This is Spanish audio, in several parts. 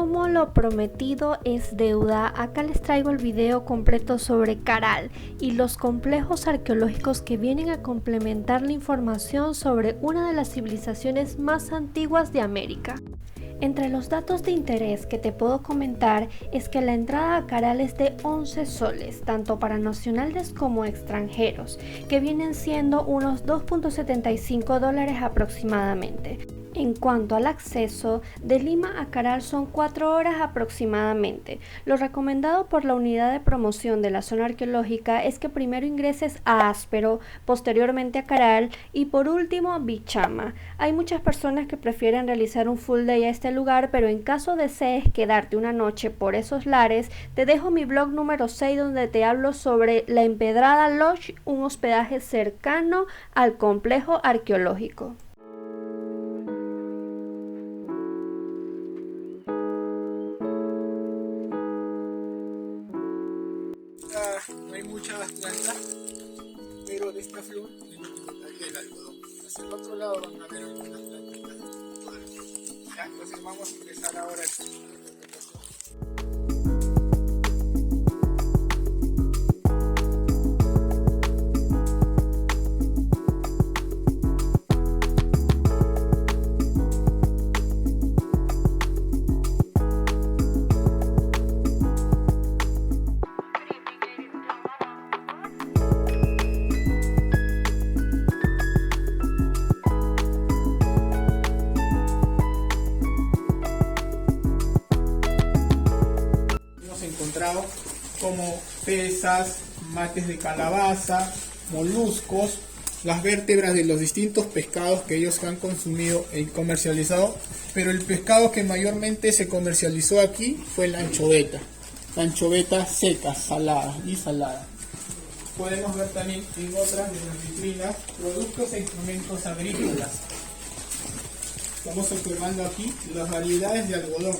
como lo prometido es deuda, acá les traigo el video completo sobre Caral y los complejos arqueológicos que vienen a complementar la información sobre una de las civilizaciones más antiguas de América. Entre los datos de interés que te puedo comentar es que la entrada a Caral es de 11 soles, tanto para nacionales como extranjeros, que vienen siendo unos $2.75 aproximadamente. En cuanto al acceso, de Lima a Caral son 4 horas aproximadamente. Lo recomendado por la unidad de promoción de la zona arqueológica es que primero ingreses a Áspero, posteriormente a Caral y por último a Bichama. Hay muchas personas que prefieren realizar un full day a este lugar, pero en caso desees quedarte una noche por esos lares, te dejo mi blog número 6 donde te hablo sobre la Empedrada Lodge, un hospedaje cercano al complejo arqueológico. No hay muchas plantas, pero de esta flor del algodón. Hacia el otro lado van a ver algunas plantitas. Ya, entonces vamos a empezar ahora aquí. Encontrado como pesas, mates de calabaza, moluscos, las vértebras de los distintos pescados que ellos han consumido y comercializado, pero el pescado que mayormente se comercializó aquí fue la anchoveta seca, salada y salada. Podemos ver también en otras de las vitrinas productos e instrumentos agrícolas. Estamos observando aquí las variedades de algodón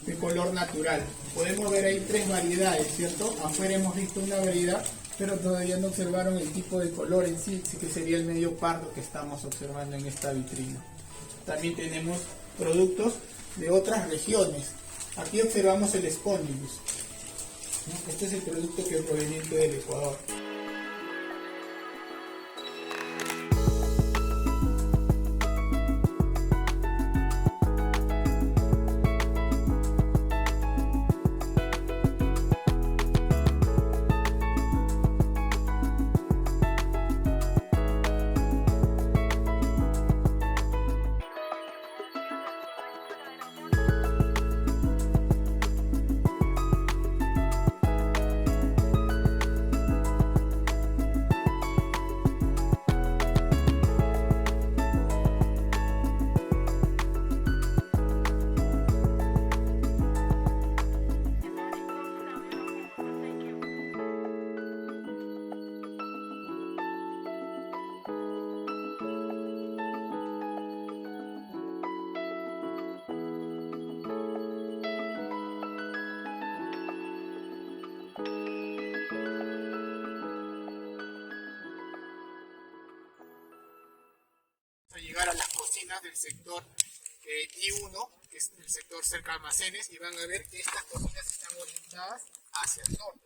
de color natural. Podemos ver ahí 3 variedades, ¿cierto? Afuera hemos visto una variedad, pero todavía no observaron el tipo de color en sí, que sería el medio pardo que estamos observando en esta vitrina. También tenemos productos de otras regiones. Aquí observamos el Spondylus. Este es el producto que es proveniente del Ecuador. A llegar a las cocinas del sector I1, que es el sector cerca de almacenes, y van a ver que estas cocinas están orientadas hacia el norte.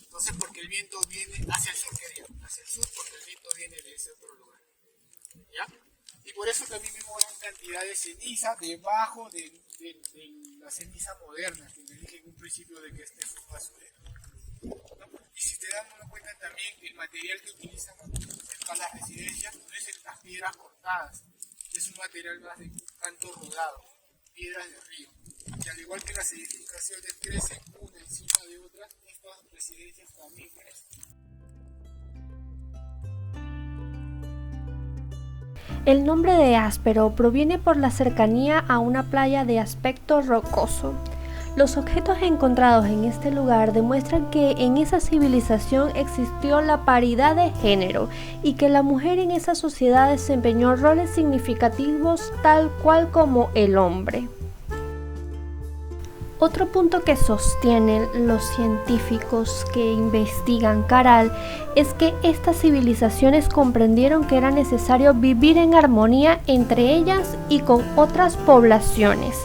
Entonces, porque el viento viene hacia el sur, hacia el sur, porque el viento viene de ese otro lugar. ¿Ya? Y por eso también vemos gran cantidad de ceniza debajo de la ceniza moderna, que les dije en un principio de que este es un basurero. ¿No? Y si te damos cuenta también, el material que utilizan para las residencias no es las piedras cortadas, es un material más de canto rodado, piedras de río. Y al igual que las edificaciones crecen una encima de otra, estas residencias también crecen. El nombre de Áspero proviene por la cercanía a una playa de aspecto rocoso. Los objetos encontrados en este lugar demuestran que en esa civilización existió la paridad de género y que la mujer en esa sociedad desempeñó roles significativos tal cual como el hombre. Otro punto que sostienen los científicos que investigan Caral es que estas civilizaciones comprendieron que era necesario vivir en armonía entre ellas y con otras poblaciones.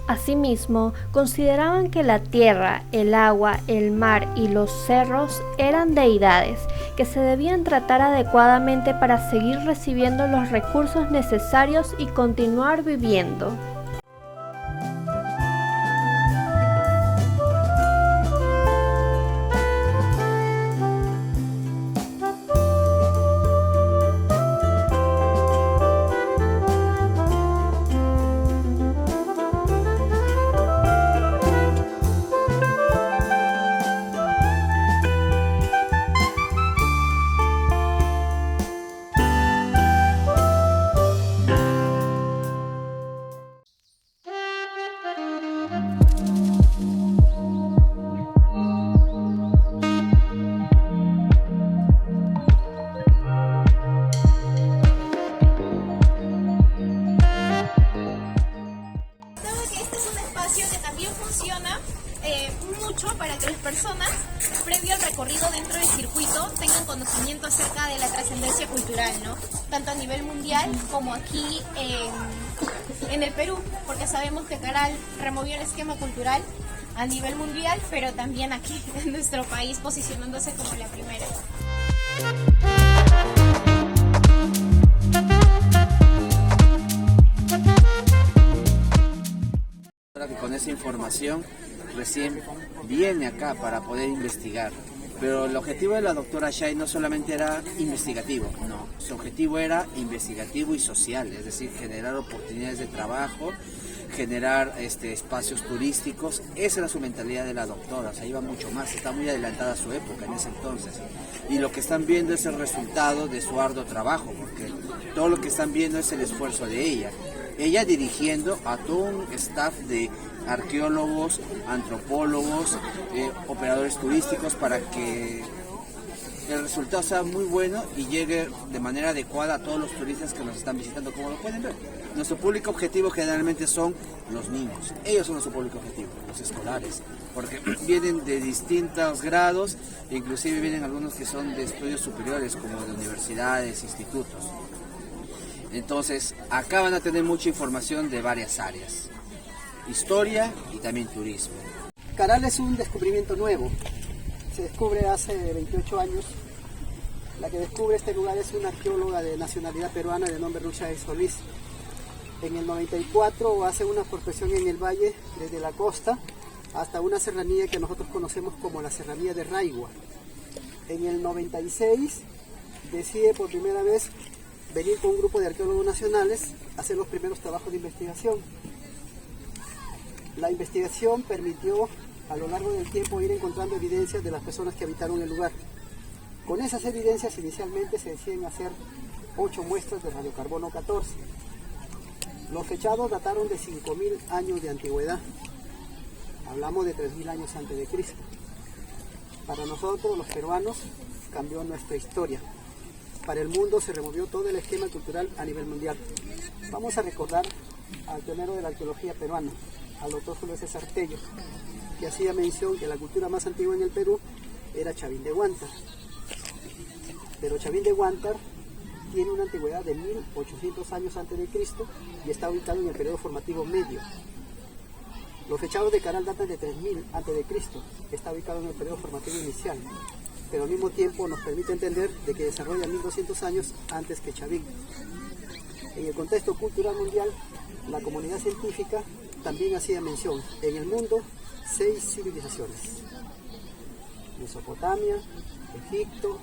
Asimismo, consideraban que la tierra, el agua, el mar y los cerros eran deidades que se debían tratar adecuadamente para seguir recibiendo los recursos necesarios y continuar viviendo. Que también funciona mucho para que las personas, previo al recorrido dentro del circuito, tengan conocimiento acerca de la trascendencia cultural, ¿no? Tanto a nivel mundial como aquí en el Perú, porque sabemos que Caral removió el esquema cultural a nivel mundial, pero también aquí en nuestro país, posicionándose como la primera. Que con esa información recién viene acá para poder investigar, pero el objetivo de la doctora Shay no solamente era investigativo, no, su objetivo era investigativo y social, es decir, generar oportunidades de trabajo, generar espacios turísticos. Esa era su mentalidad de la doctora, o sea, iba mucho más, está muy adelantada a su época en ese entonces, y lo que están viendo es el resultado de su arduo trabajo, porque todo lo que están viendo es el esfuerzo de ella dirigiendo a todo un staff de arqueólogos, antropólogos, operadores turísticos, para que el resultado sea muy bueno y llegue de manera adecuada a todos los turistas que nos están visitando. Como lo pueden ver, nuestro público objetivo generalmente son los niños, ellos son nuestro público objetivo, los escolares, porque vienen de distintos grados, inclusive vienen algunos que son de estudios superiores, como de universidades, institutos. Entonces, acá van a tener mucha información de varias áreas, historia y también turismo. Caral es un descubrimiento nuevo, se descubre hace 28 años. La que descubre este lugar es una arqueóloga de nacionalidad peruana de nombre Lucha Solís. En el 94 hace una prospección en el valle, desde la costa hasta una serranía que nosotros conocemos como la serranía de Raigua. En el 96 decide por primera vez venir con un grupo de arqueólogos nacionales a hacer los primeros trabajos de investigación. La investigación permitió a lo largo del tiempo ir encontrando evidencias de las personas que habitaron el lugar. Con esas evidencias inicialmente se deciden hacer 8 muestras de radiocarbono 14. Los fechados dataron de 5.000 años de antigüedad. Hablamos de 3.000 años antes de Cristo. Para nosotros los peruanos cambió nuestra historia. Para el mundo se removió todo el esquema cultural a nivel mundial. Vamos a recordar al pionero de la arqueología peruana, al doctor Julio César Tello, que hacía mención que la cultura más antigua en el Perú era Chavín de Huántar. Pero Chavín de Huántar tiene una antigüedad de 1800 años antes de Cristo y está ubicado en el periodo formativo medio. Los fechados de Caral datan de 3000 antes de Cristo, que está ubicado en el periodo formativo inicial, pero al mismo tiempo nos permite entender de que desarrolla 1200 años antes que Chavín. En el contexto cultural mundial, la comunidad científica también hacía mención, en el mundo, 6 civilizaciones: Mesopotamia, Egipto,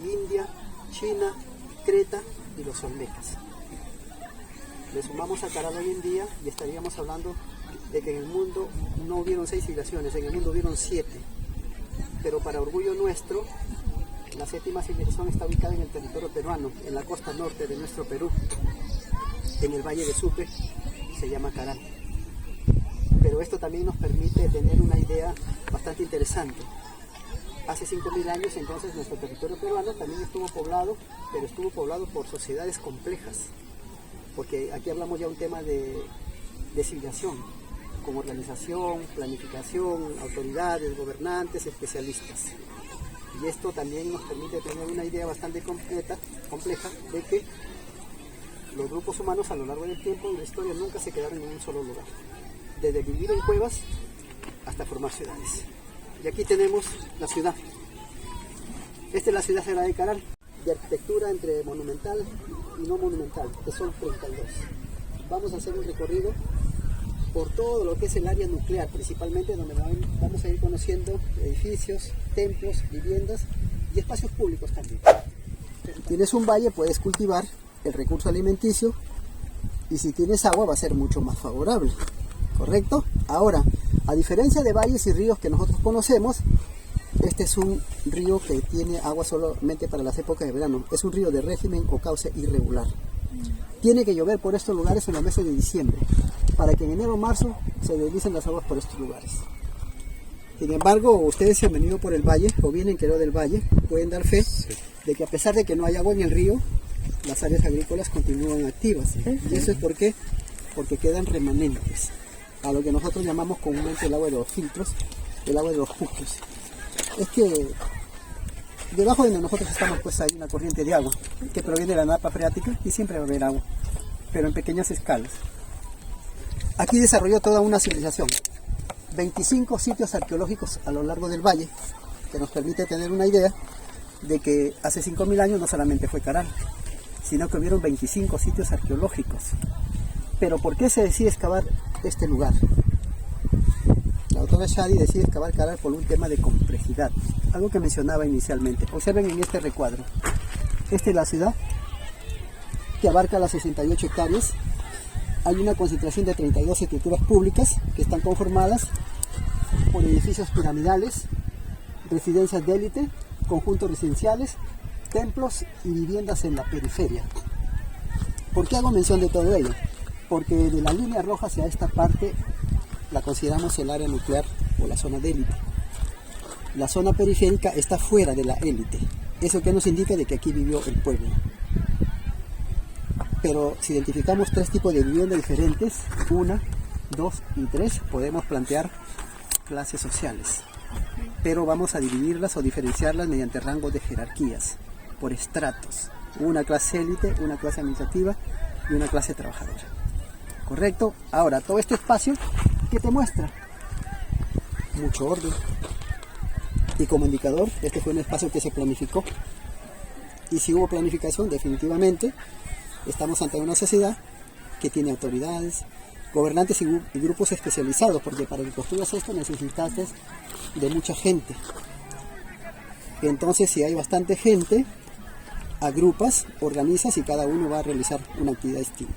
India, China, Creta y los Olmecas. Le sumamos a Caral hoy en día y estaríamos hablando de que en el mundo no hubieron 6 civilizaciones, en el mundo hubieron 7. Pero para orgullo nuestro, la 7ª civilización está ubicada en el territorio peruano, en la costa norte de nuestro Perú, en el Valle de Sucre, se llama Caral. Pero esto también nos permite tener una idea bastante interesante. Hace 5.000 años entonces nuestro territorio peruano también estuvo poblado, pero estuvo poblado por sociedades complejas, porque aquí hablamos ya un tema de civilización, con organización, planificación, autoridades, gobernantes, especialistas. Y esto también nos permite tener una idea bastante compleja de que los grupos humanos a lo largo del tiempo y la historia nunca se quedaron en un solo lugar. desde vivir en cuevas hasta formar ciudades. Y aquí tenemos la ciudad. Esta es la ciudad sagrada de Caral, de arquitectura entre monumental y no monumental, que son 32. Vamos a hacer un recorrido por todo lo que es el área nuclear, principalmente donde vamos a ir conociendo edificios, templos, viviendas y espacios públicos también. Tienes un valle, puedes cultivar el recurso alimenticio y si tienes agua va a ser mucho más favorable, ¿correcto? Ahora, a diferencia de valles y ríos que nosotros conocemos, este es un río que tiene agua solamente para las épocas de verano. Es un río de régimen o cauce irregular. Tiene que llover por estos lugares en los meses de diciembre, para que en enero o marzo se deslicen las aguas por estos lugares. Sin embargo, ustedes si han venido por el valle o vienen que no del valle, pueden dar fe de que a pesar de que no hay agua en el río, las áreas agrícolas continúan activas. Y eso es porque quedan remanentes, a lo que nosotros llamamos comúnmente el agua de los filtros, el agua de los juquios. Es que debajo de donde nosotros estamos pues hay una corriente de agua que proviene de la napa freática y siempre va a haber agua, pero en pequeñas escalas. Aquí desarrolló toda una civilización, 25 sitios arqueológicos a lo largo del valle, que nos permite tener una idea de que hace 5.000 años no solamente fue Caral, sino que hubieron 25 sitios arqueológicos. Pero ¿por qué se decide excavar este lugar? La doctora Shadi decide excavar Caral por un tema de complejidad, algo que mencionaba inicialmente. Observen en este recuadro. Esta es la ciudad que abarca las 68 hectáreas. Hay una concentración de 32 estructuras públicas que están conformadas por edificios piramidales, residencias de élite, conjuntos residenciales, templos y viviendas en la periferia. ¿Por qué hago mención de todo ello? Porque de la línea roja hacia esta parte la consideramos el área nuclear o la zona de élite. La zona periférica está fuera de la élite. ¿Eso qué nos indica? De que aquí vivió el pueblo. Pero si identificamos tres tipos de viviendas diferentes, 1, 2 y 3, podemos plantear clases sociales. Pero vamos a dividirlas o diferenciarlas mediante rangos de jerarquías, por estratos. Una clase élite, una clase administrativa y una clase trabajadora. ¿Correcto? Ahora, todo este espacio, ¿qué te muestra? Mucho orden. Y como indicador, este fue un espacio que se planificó. Y si hubo planificación, definitivamente, estamos ante una sociedad que tiene autoridades, gobernantes y grupos especializados, porque para que construyas esto necesitaste de mucha gente. Entonces, si hay bastante gente, agrupas, organizas y cada uno va a realizar una actividad distinta.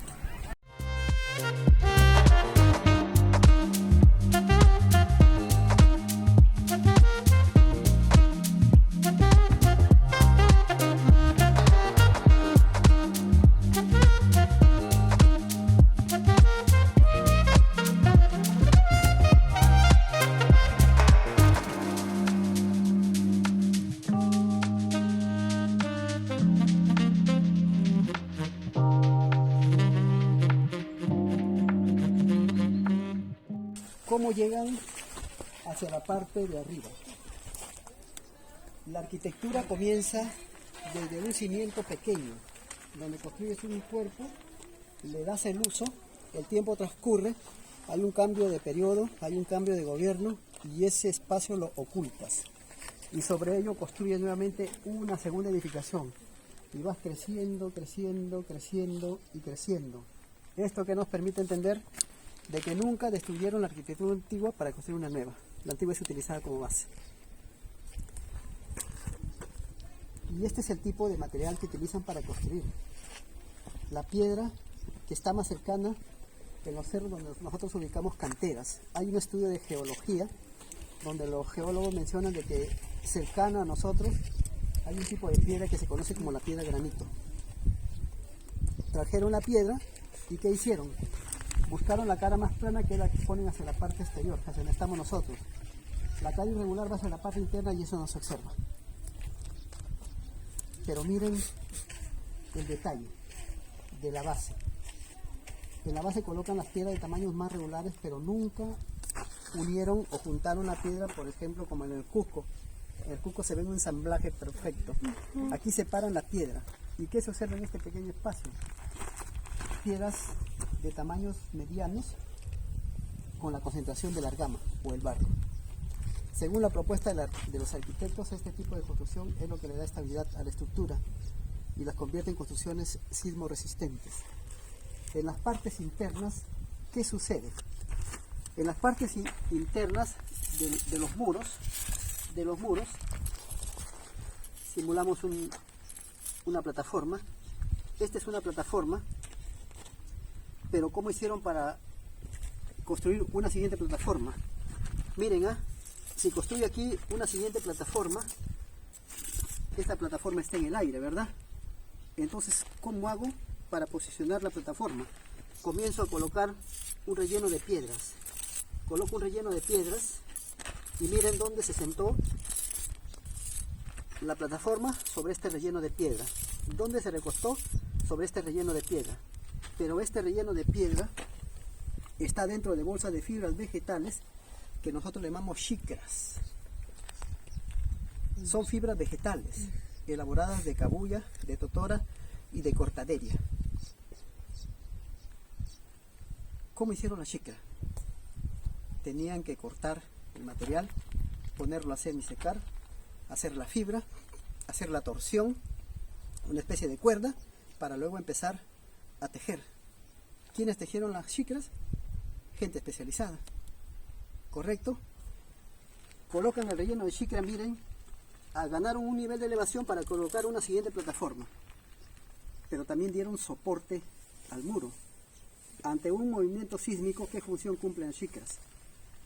¿Cómo llegan hacia la parte de arriba? La arquitectura comienza desde un cimiento pequeño, donde construyes un cuerpo, le das el uso, el tiempo transcurre, hay un cambio de periodo, hay un cambio de gobierno y ese espacio lo ocultas. Y sobre ello construyes nuevamente una segunda edificación y vas creciendo, creciendo, creciendo y creciendo. Esto que nos permite entender de que nunca destruyeron la arquitectura antigua para construir una nueva. La antigua es utilizada como base. Y este es el tipo de material que utilizan para construir. La piedra que está más cercana en los cerros donde nosotros ubicamos canteras. Hay un estudio de geología donde los geólogos mencionan de que cercano a nosotros hay un tipo de piedra que se conoce como la piedra granito. Trajeron la piedra y ¿qué hicieron? Buscaron la cara más plana, que es la que ponen hacia la parte exterior, hacia donde estamos nosotros. La cara irregular va hacia la parte interna y eso no se observa. Pero miren el detalle de la base. En la base colocan las piedras de tamaños más regulares, pero nunca unieron o juntaron la piedra, por ejemplo, como en el Cusco. En el Cusco se ve un ensamblaje perfecto. Aquí separan la piedra. ¿Y qué se observa en este pequeño espacio? Piedras de tamaños medianos con la concentración de la argama o el barro. Según la propuesta de los arquitectos, este tipo de construcción es lo que le da estabilidad a la estructura y las convierte en construcciones sismoresistentes. En las partes internas, ¿qué sucede? En las partes internas de los muros, simulamos una plataforma. Esta es una plataforma, pero ¿cómo hicieron para construir una siguiente plataforma? Miren, si construyo aquí una siguiente plataforma, esta plataforma está en el aire, ¿verdad? Entonces, ¿cómo hago para posicionar la plataforma? Comienzo a colocar un relleno de piedras. Coloco un relleno de piedras y miren dónde se sentó la plataforma, sobre este relleno de piedra. ¿Dónde se recostó? Sobre este relleno de piedra. Pero este relleno de piedra está dentro de bolsas de fibras vegetales que nosotros le llamamos chicras. Son fibras vegetales elaboradas de cabuya, de totora y de cortaderia. ¿Cómo hicieron la chicra? Tenían que cortar el material, ponerlo a semisecar, hacer la fibra, hacer la torsión, una especie de cuerda, para luego empezar a tejer. ¿Quiénes tejieron las chicras? Gente especializada. ¿Correcto? Colocan el relleno de chicra, miren, ganaron un nivel de elevación para colocar una siguiente plataforma. Pero también dieron soporte al muro. Ante un movimiento sísmico, ¿qué función cumplen las chicras?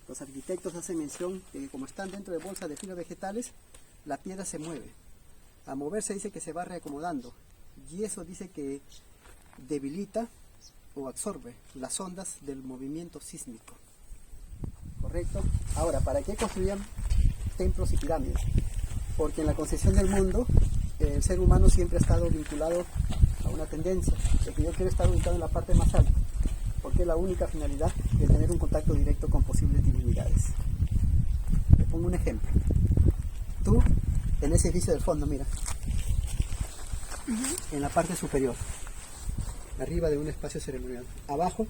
Los arquitectos hacen mención de que como están dentro de bolsas de fibras vegetales, la piedra se mueve. A moverse dice que se va reacomodando. Y eso dice que debilita o absorbe las ondas del movimiento sísmico. ¿Correcto? Ahora, ¿para qué construían templos y pirámides? Porque en la concepción del mundo, el ser humano siempre ha estado vinculado a una tendencia, de que yo quiero estar ubicado en la parte más alta, porque es la única finalidad de tener un contacto directo con posibles divinidades. Te pongo un ejemplo. Tú, en ese edificio del fondo, mira, en la parte superior, arriba de un espacio ceremonial, abajo,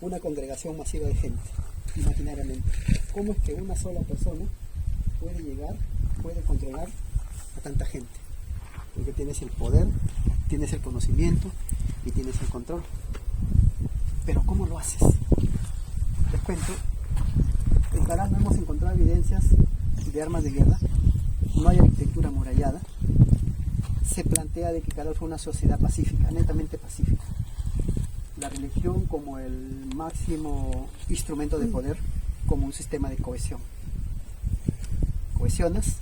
una congregación masiva de gente, imaginariamente. ¿Cómo es que una sola persona puede llegar, puede controlar a tanta gente? Porque tienes el poder, tienes el conocimiento y tienes el control. Pero ¿cómo lo haces? Les cuento, en Caral no hemos encontrado evidencias de armas de guerra, no hay arquitectura amurallada. Se plantea de que Caral fue una sociedad pacífica, netamente pacífica. La religión como el máximo instrumento de poder, como un sistema de cohesión. Cohesionas,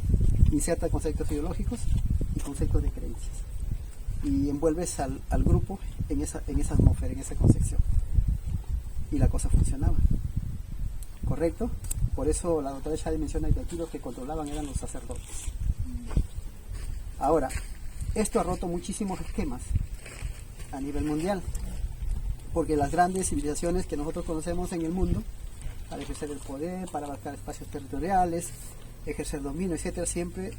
inserta conceptos ideológicos y conceptos de creencias. Y envuelves al grupo en esa atmósfera, en esa concepción. Y la cosa funcionaba. ¿Correcto? Por eso la doctora Shadi menciona que aquí los que controlaban eran los sacerdotes. Ahora, esto ha roto muchísimos esquemas a nivel mundial, porque las grandes civilizaciones que nosotros conocemos en el mundo, para ejercer el poder, para abarcar espacios territoriales, ejercer dominio, etcétera, siempre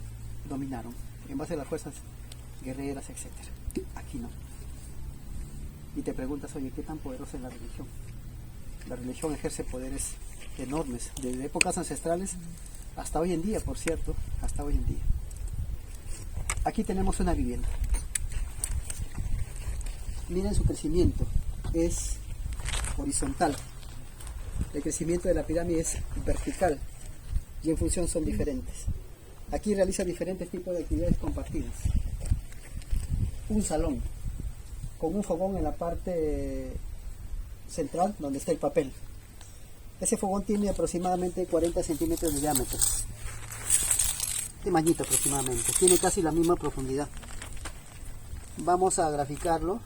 dominaron en base a las fuerzas guerreras, etcétera. Aquí no. Y te preguntas, oye, ¿qué tan poderosa es la religión? La religión ejerce poderes enormes, desde épocas ancestrales hasta hoy en día, por cierto, hasta hoy en día. Aquí tenemos una vivienda. Miren su crecimiento, es horizontal. El crecimiento de la pirámide es vertical y en función son diferentes. Aquí realiza diferentes tipos de actividades compartidas. Un salón con un fogón en la parte central donde está el papel. Ese fogón tiene aproximadamente 40 centímetros de diámetro. Tamañito aproximadamente, tiene casi la misma profundidad. Vamos a graficarlo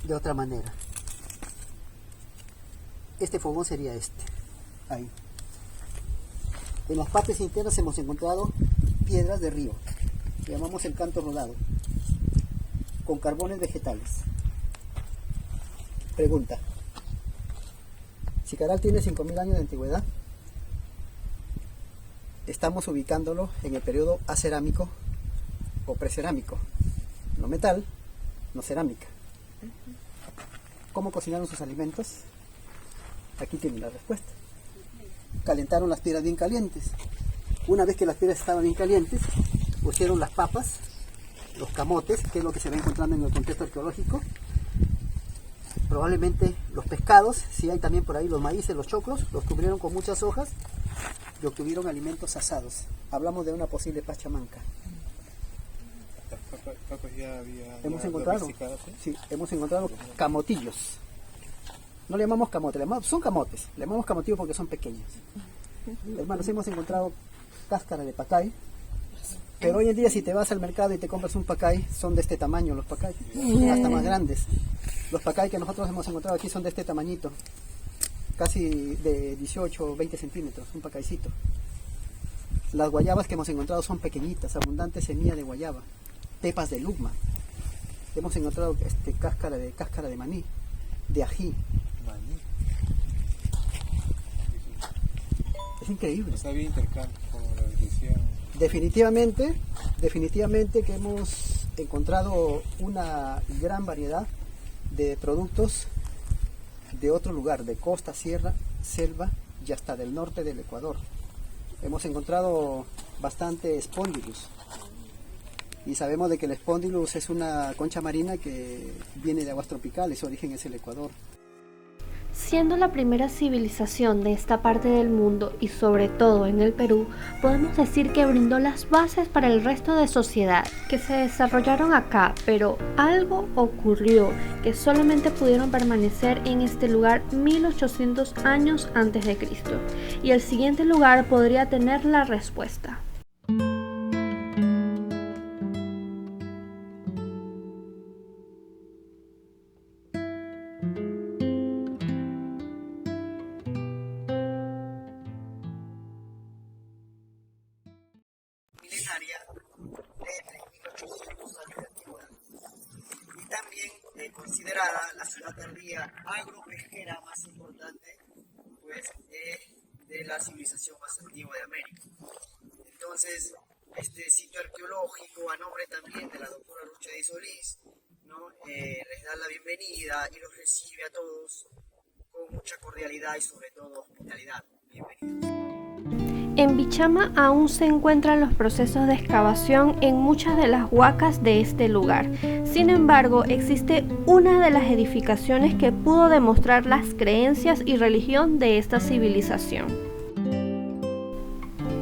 de otra manera. Este fogón sería este, ahí. En las partes internas hemos encontrado piedras de río, que llamamos el canto rodado, con carbones vegetales. Pregunta: si Caral tiene 5000 años de antigüedad, estamos ubicándolo en el periodo acerámico o precerámico, no metal, no cerámica. ¿Cómo cocinaron sus alimentos? Aquí tienen la respuesta. Calentaron las piedras bien calientes. Una vez que las piedras estaban bien calientes, pusieron las papas, los camotes, que es lo que se va encontrando en el contexto arqueológico. Probablemente los pescados, si hay también por ahí los maíces, los choclos, los cubrieron con muchas hojas y obtuvieron alimentos asados. Hablamos de una posible pachamanca. Hemos encontrado, sí, hemos encontrado camotillos. No le llamamos camote, son camotes. Le llamamos camotillos porque son pequeños. Hermanos, hemos encontrado cáscara de pacay. Pero hoy en día si te vas al mercado y te compras un pacay, son de este tamaño los pacay, hasta más grandes. Los pacay que nosotros hemos encontrado aquí son de este tamañito, casi de 18 o 20 centímetros, un pacaycito. Las guayabas que hemos encontrado son pequeñitas, abundante semilla de guayaba, pepas de lugma. Hemos encontrado cáscara de maní, de ají. Es increíble. Está bien intercambio, como lo decían. Definitivamente que hemos encontrado una gran variedad de productos de otro lugar, de costa, sierra, selva y hasta del norte del Ecuador. Hemos encontrado bastante Spondylus y sabemos de que el Spondylus es una concha marina que viene de aguas tropicales, su origen es el Ecuador. Siendo la primera civilización de esta parte del mundo y sobre todo en el Perú, podemos decir que brindó las bases para el resto de sociedad que se desarrollaron acá, pero algo ocurrió que solamente pudieron permanecer en este lugar 1800 años antes de Cristo, y el siguiente lugar podría tener la respuesta. Milenaria de 1800 años de antigüedad y también considerada la ciudad tardía agropesquera más importante pues, de la civilización más antigua de América. Entonces, este sitio arqueológico, a nombre también de la doctora Lucha de Solís, ¿no? Les da la bienvenida y los recibe a todos con mucha cordialidad y sobre todo hospitalidad. Bienvenidos. En Bichama aún se encuentran los procesos de excavación en muchas de las huacas de este lugar. Sin embargo, existe una de las edificaciones que pudo demostrar las creencias y religión de esta civilización.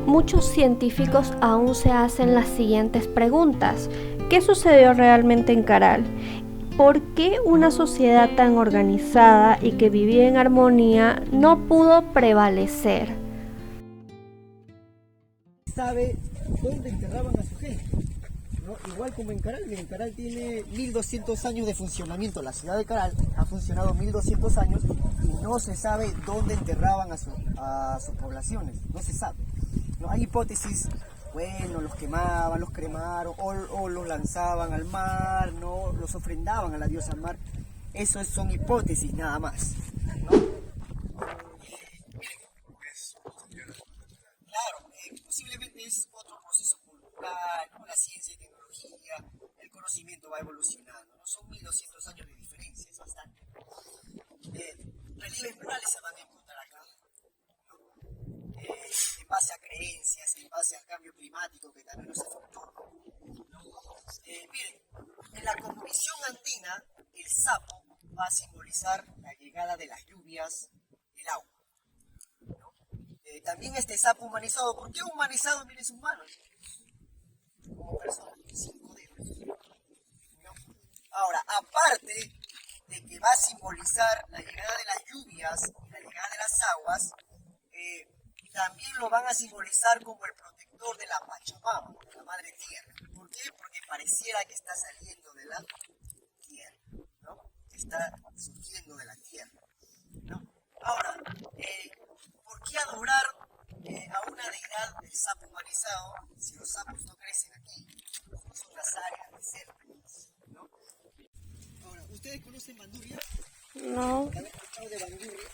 Muchos científicos aún se hacen las siguientes preguntas. ¿Qué sucedió realmente en Caral? ¿Por qué una sociedad tan organizada y que vivía en armonía no pudo prevalecer? Sabe dónde enterraban a su gente, ¿no? Igual como en Caral, miren, Caral tiene 1200 años de funcionamiento, la ciudad de Caral ha funcionado 1200 años y no se sabe dónde enterraban a sus poblaciones, no se sabe. No hay hipótesis, bueno, los quemaban, los cremaron o los lanzaban al mar, ¿no? Los ofrendaban a la diosa mar, eso son hipótesis nada más, ¿no? Posiblemente es otro proceso cultural, ¿no? La ciencia y tecnología, el conocimiento va evolucionando, ¿no? Son 1200 años de diferencia, es bastante. Relieves murales se van a encontrar acá, ¿no? En base a creencias, en base al cambio climático que también nos afectó, ¿no? Miren, en la cosmovisión andina, el sapo va a simbolizar la llegada de las lluvias, el agua. También este sapo humanizado, ¿por qué humanizado? Miren sus manos, como persona, 5 dedos, ¿no? Ahora, aparte de que va a simbolizar la llegada de las lluvias y la llegada de las aguas, también lo van a simbolizar como el protector de la Pachamama, de la Madre Tierra. ¿Por qué? Porque pareciera que está saliendo de la tierra, ¿no? Está surgiendo de la tierra, ¿no? Ahora, ¿por qué adorar a una deidad del sapo humanizado si los sapos no crecen aquí? Son las áreas desérticas, ¿no? Ahora, ¿ustedes conocen Bandurria? No. ¿Han escuchado de Bandurria?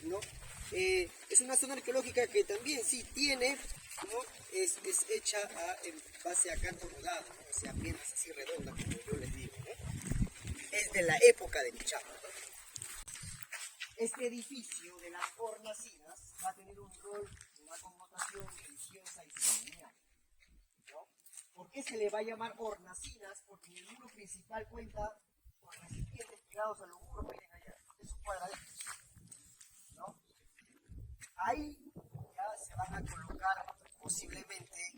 ¿No? Es una zona arqueológica que también sí tiene, ¿no? Es hecha en base a canto rodado, ¿no? O sea, piedras así redondas, como yo les digo, ¿no? Es de la época de Bichama. Este edificio de las hornacinas va a tener un rol, una connotación religiosa y ceremonial, ¿no? ¿Por qué se le va a llamar hornacinas? Porque en el muro principal cuenta con recipientes pegados a los muros, miren allá, esos cuadraditos, ¿no? Ahí ya se van a colocar posiblemente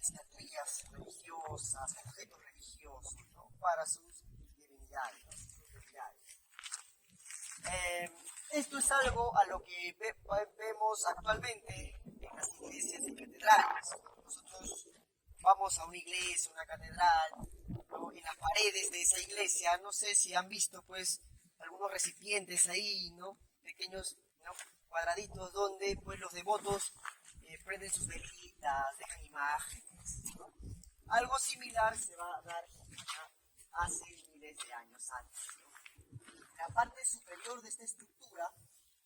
estatuillas religiosas, objetos religiosos, ¿no? Para sus divinidades, ¿no? Sus deidades. Esto es algo a lo que vemos actualmente en las iglesias y catedrales. Nosotros vamos a una iglesia, una catedral, ¿no? En las paredes de esa iglesia, no sé si han visto pues algunos recipientes ahí, ¿no? Pequeños, ¿no? Cuadraditos donde pues los devotos prenden sus velitas, dejan imágenes, ¿no? Algo similar se va a dar hace miles de años antes, ¿no? En la parte superior de esta estructura,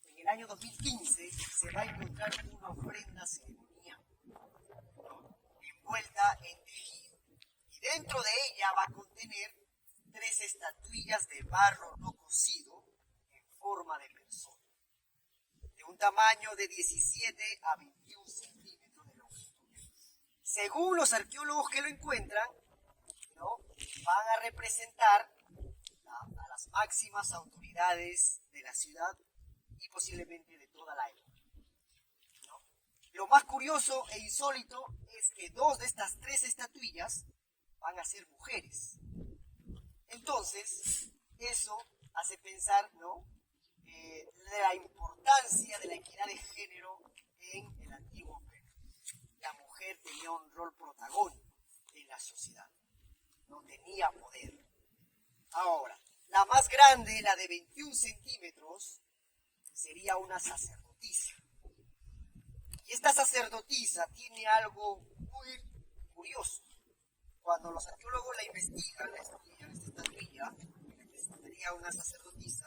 en el año 2015, se va a encontrar una ofrenda ceremonial, ¿no? Envuelta en tejido. Y dentro de ella va a contener 3 estatuillas de barro no cocido en forma de persona, de un tamaño de 17 a 21 centímetros de longitud. Según los arqueólogos que lo encuentran, ¿no? Van a representar a las máximas autoridades de la ciudad y posiblemente de toda la época, ¿no? Lo más curioso e insólito es que 2 de estas 3 estatuillas van a ser mujeres. Entonces, eso hace pensar, ¿no? La importancia de la equidad de género en el antiguo Perú. La mujer tenía un rol protagónico en la sociedad, no tenía poder. Ahora, la más grande, la de 21 centímetros, sería una sacerdotisa. Y esta sacerdotisa tiene algo muy curioso. Cuando los arqueólogos la investigan, esta estatuilla, que sería una sacerdotisa,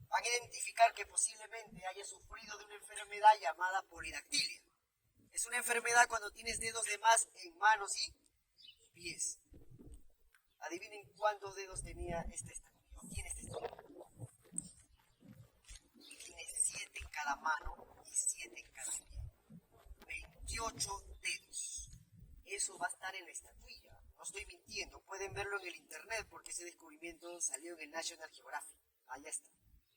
van a identificar que posiblemente haya sufrido de una enfermedad llamada polidactilia. Es una enfermedad cuando tienes dedos de más en manos y pies. Adivinen cuántos dedos tenía esta estatua. Tiene esta estatua. Tiene 7 en cada mano y 7 en cada pie. 28 dedos. Eso va a estar en la estatuilla. No estoy mintiendo. Pueden verlo en el internet porque ese descubrimiento salió en el National Geographic. Allá está.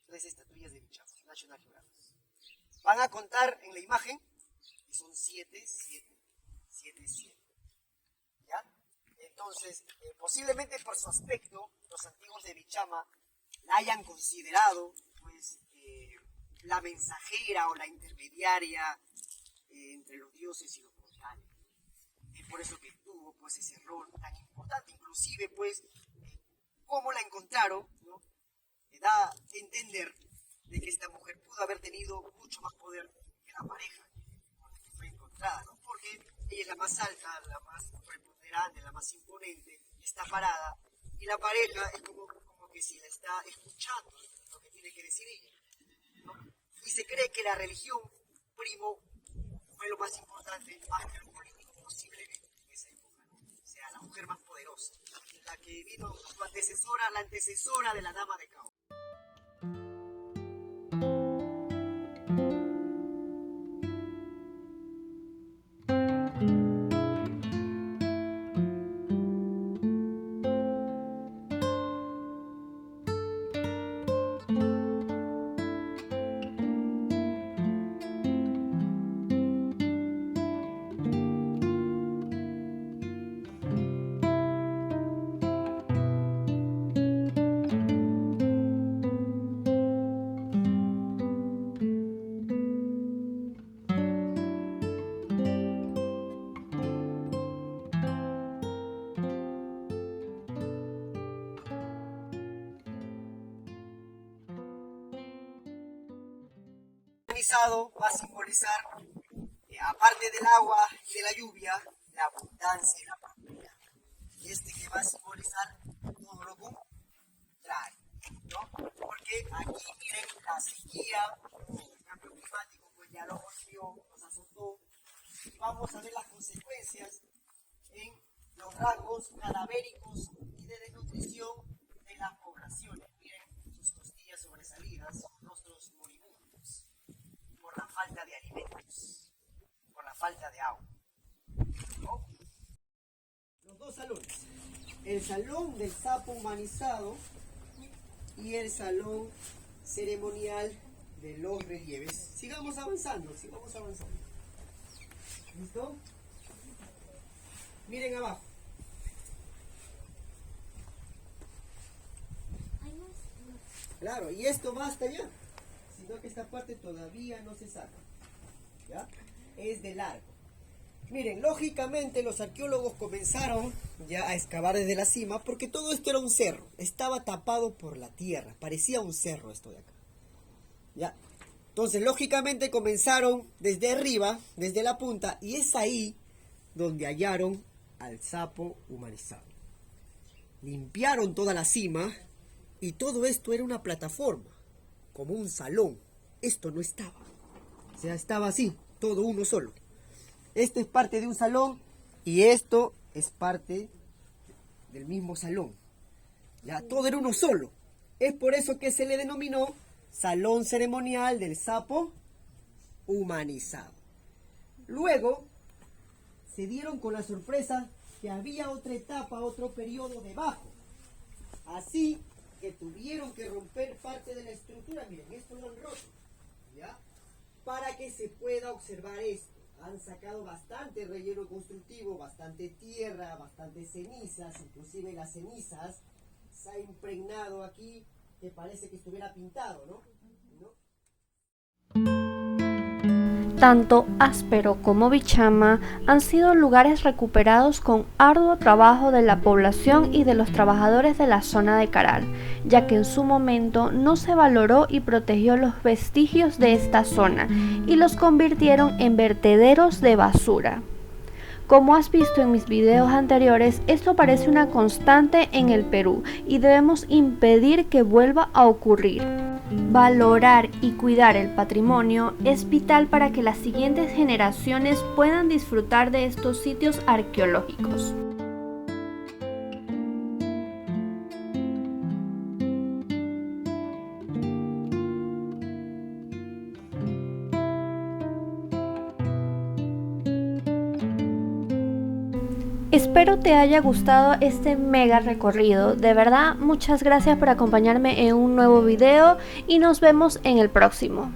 3 estatuillas de Bichama, National Geographic. Van a contar en la imagen y son 7, 7, 7, 7. ¿Ya? Entonces, posiblemente por su aspecto, los antiguos de Bichama la hayan considerado pues, la mensajera o la intermediaria entre los dioses y los mortales. Es por eso que tuvo pues, ese rol tan importante. Inclusive, pues, cómo la encontraron, ¿no? Da a entender de que esta mujer pudo haber tenido mucho más poder que la pareja con la que fue encontrada, ¿no? Porque ella es la más alta, la más preponderante, la más imponente, está parada, y la pareja es como que si la está escuchando lo que tiene que decir ella, ¿no? Y se cree que la religión, primo, fue lo más importante, más que lo político posiblemente en esa época, ¿no? O sea, la mujer más poderosa, la que vino su antecesora, la antecesora de la dama de Cao. Va a simbolizar, aparte del agua y de la lluvia, la abundancia y la prosperidad. Y este que va a simbolizar todo lo contrario, ¿no? Porque aquí miren la sequía, el cambio climático, pues ya lo golpeó, nos azotó, y vamos a ver las consecuencias en los rasgos cadavéricos y de desnutrición de las poblaciones. Miren sus costillas sobresalientes. lápidas son rostros moribundos por la falta de alimentos, por la falta de agua. ¿No? Los dos salones, el salón del sapo humanizado y el salón ceremonial de los relieves. Sigamos avanzando, sigamos avanzando. ¿Listo? Miren abajo. Claro, y esto va hasta allá, sino que esta parte todavía no se saca, ¿ya? Es de largo. Miren, lógicamente los arqueólogos comenzaron ya a excavar desde la cima porque todo esto era un cerro, estaba tapado por la tierra, parecía un cerro esto de acá, ¿ya? Entonces, lógicamente comenzaron desde arriba, desde la punta, y es ahí donde hallaron al sapo humanizado. Limpiaron toda la cima. Y todo esto era una plataforma, como un salón. Esto no estaba. O sea, estaba así, todo uno solo. Esto es parte de un salón y esto es parte del mismo salón. Ya, todo era uno solo. Es por eso que se le denominó Salón Ceremonial del Sapo Humanizado. Luego, se dieron con la sorpresa que había otra etapa, otro periodo debajo. Así que tuvieron que romper parte de la estructura, miren, esto lo han roto, ¿ya? Para que se pueda observar esto. Han sacado bastante relleno constructivo, bastante tierra, bastantes cenizas, inclusive las cenizas se ha impregnado aquí, que parece que estuviera pintado, ¿no? Tanto Áspero como Bichama han sido lugares recuperados con arduo trabajo de la población y de los trabajadores de la zona de Caral, ya que en su momento no se valoró y protegió los vestigios de esta zona y los convirtieron en vertederos de basura. Como has visto en mis videos anteriores, esto parece una constante en el Perú y debemos impedir que vuelva a ocurrir. Valorar y cuidar el patrimonio es vital para que las siguientes generaciones puedan disfrutar de estos sitios arqueológicos. Espero te haya gustado este mega recorrido. De verdad, muchas gracias por acompañarme en un nuevo video y nos vemos en el próximo.